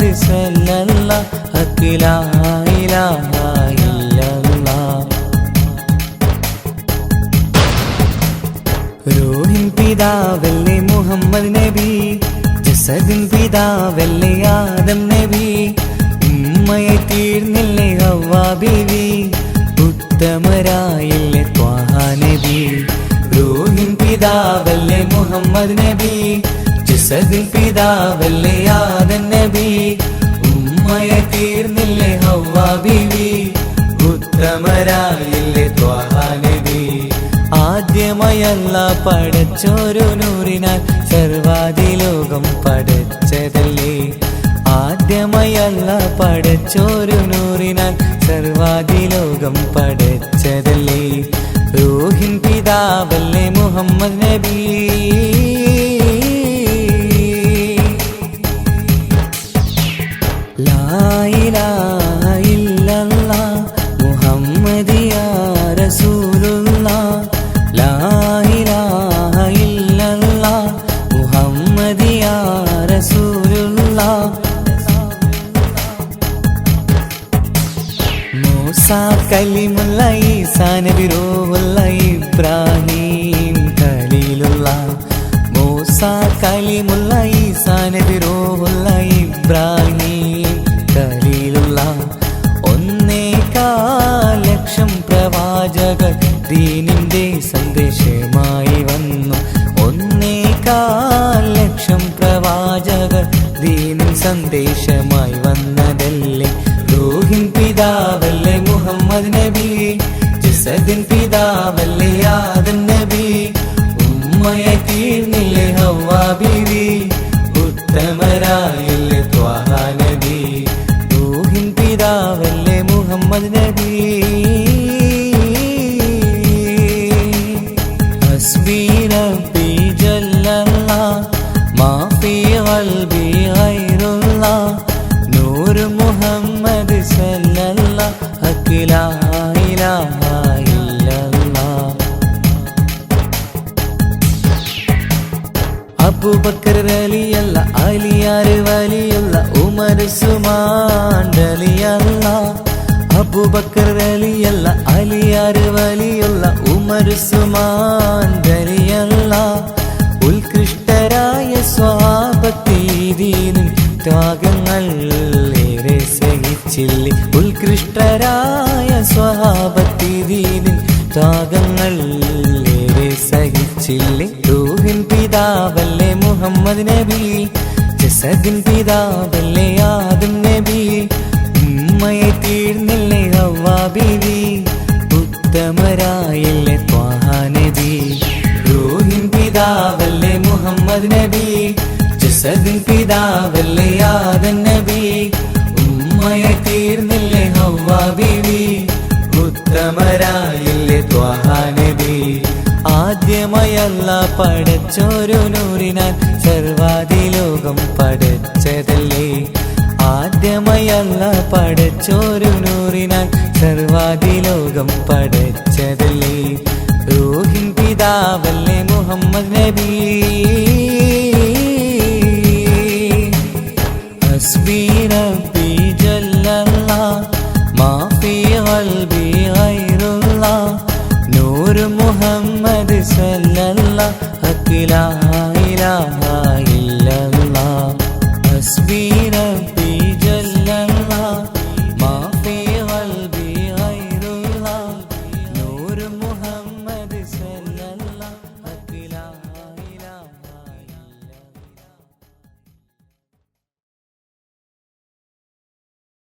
മുഹമ്മദ് സല്ലല്ലാഹു ഹഖ് ലാ ഇലാഹ ഇല്ലല്ലാഹ്. റൂഹിൻ പിതാവല്ലേ മുഹമ്മദ് നബി, ജസദിൻ പിതാവല്ലേ ആദം നബി, ഉമ്മയെ തീർന്നില്ലേ ഹവ്വാ ബീവി, ഉത്തമരായില്ലേ ത്വാഹ നബി. റൂഹിൻ പിതാവല്ലേ മുഹമ്മദ് നബി, ജസദിൻ പിതാവല്ലേ ആദം നബി, ഉമ്മയെ തീർന്നില്ലേ ഹവ്വാ ബീവി, ഉത്തമരായില്ലേ ത്വാഹ നബി. ആദ്യമായി അല്ലാഹ് പടച്ചോരു നൂറിനാൽ സർവാദിലോകം പടച്ചതല്ലേ. ആദ്യമായി അല്ലാഹ് പടച്ചോരു നൂറിനാൽ സർവാദിലോകം പടച്ചതല്ലേ. റൂഹിൻ പിതാവല്ലേ മുഹമ്മദ് നബി. ലാ ഇലാഹ ഇല്ലല്ലാഹ് മുഹമ്മദ് യാ റസൂലുള്ളാഹ്. ലാ ഇലാഹ ഇല്ലല്ലാഹ് മുഹമ്മദ് യാ റസൂലുള്ളാഹ്. മൂസാ കലിമുള്ള ഈസാ നബി റൂഹുള്ള ഇബ്രാഹിം ഖലീലുള്ളാഹ്. മൂസാ കലിമുള്ള ഈസാ നബി റൂഹുള്ള ഇബ്രാഹിം ഖലീലുള്ളാഹ്. 1.25 ലക്ഷം പ്രവാചകർ ദീനിന്റെ സന്ദേശമായി വന്നു. 1.25 ലക്ഷം പ്രവാചകർ ദീനിൻ സന്ദേശമായി വന്നതല്ലേ. റൂഹിൻ പിതാവല്ലേ മുഹമ്മദ് നബി, ജസദിൻ പിതാവല്ലേ ആദം നബി, ഉമ്മയെ തീർന്നില്ലേ ഹവ്വാ ബീവി, ഉത്തമരായില്ലേ ത്വാഹ നബി. റൂഹിൻ പിതാവല്ലേ മുഹമ്മദ് നബി. ഹസ്ബി റബ്ബി ജല്ലല്ലാഹ് മാ ഫീ ഖൽബി ഗൈറുല്ലാഹ്. നൂർ മുഹമ്മദ് സല്ലല്ലാഹു ഹഖ് ലാ ഇലാഹ ഇല്ലല്ലാഹ്. അബൂബക്കർ റളിയല്ല, അലിയാർ വലിയുള്ള, ഉമർ ഉസ്മാൻ റളിയല്ല. അബൂബക്കർ റളിയല്ല, അലിയാർ വലിയുള്ള, ഉമർ ഉസ്മാൻ റളിയല്ല. ഉത്കൃഷ്ടരായ സ്വഹാബത്തി ദീനിൻ ത്യാഗങ്ങൾ ഏറെ സഹിച്ചില്ലേ. ഉത്കൃഷ്ടരായ സ്വഹാബത്തി ദീനിൻ ത്യാഗങ്ങൾ ഏറെ സഹിച്ചില്ലേ. റൂഹിൻ പിതാവല്ലേ മുഹമ്മദ് നബി, ജസദിൻ പിതാവല്ലേ ആദം നബി, ഉമ്മയെ തീർന്നില്ലേ ഹവ്വാ ബീവി, ഉത്തമരായില്ലേ ത്വാഹ നബി. റൂഹിൻ പിതാവല്ലേ മുഹമ്മദ് നബി, ജസദിൻ പിതാവല്ലേ ആദം നബി, ഉമ്മയെ തീർന്നില്ലേ ഹവ്വാ ബീവി, ഉത്തമരായില്ലേ ത്വാഹ നബി. ആദ്യമായി അല്ലാഹ് പടച്ചോരു നൂറിനാൽ സർവാദിലോകം പടച്ചതല്ലേ. ആദ്യമായി അല്ലാഹ് പടച്ചോരു നൂറിനാൽ സർവാദിലോകം പടച്ചതല്ലേ. റൂഹിൻ പിതാവല്ലേ മുഹമ്മദ് നബി. ഹസ്ബി റബ്ബി ജല്ലല്ലാഹ് മാ ഫീ ഖൽബി ഗൈറുല്ലാഹ്. നൂർ മുഹമ്മദ് സല്ലല്ലാഹു ഹഖ് ലാ ഇലാഹ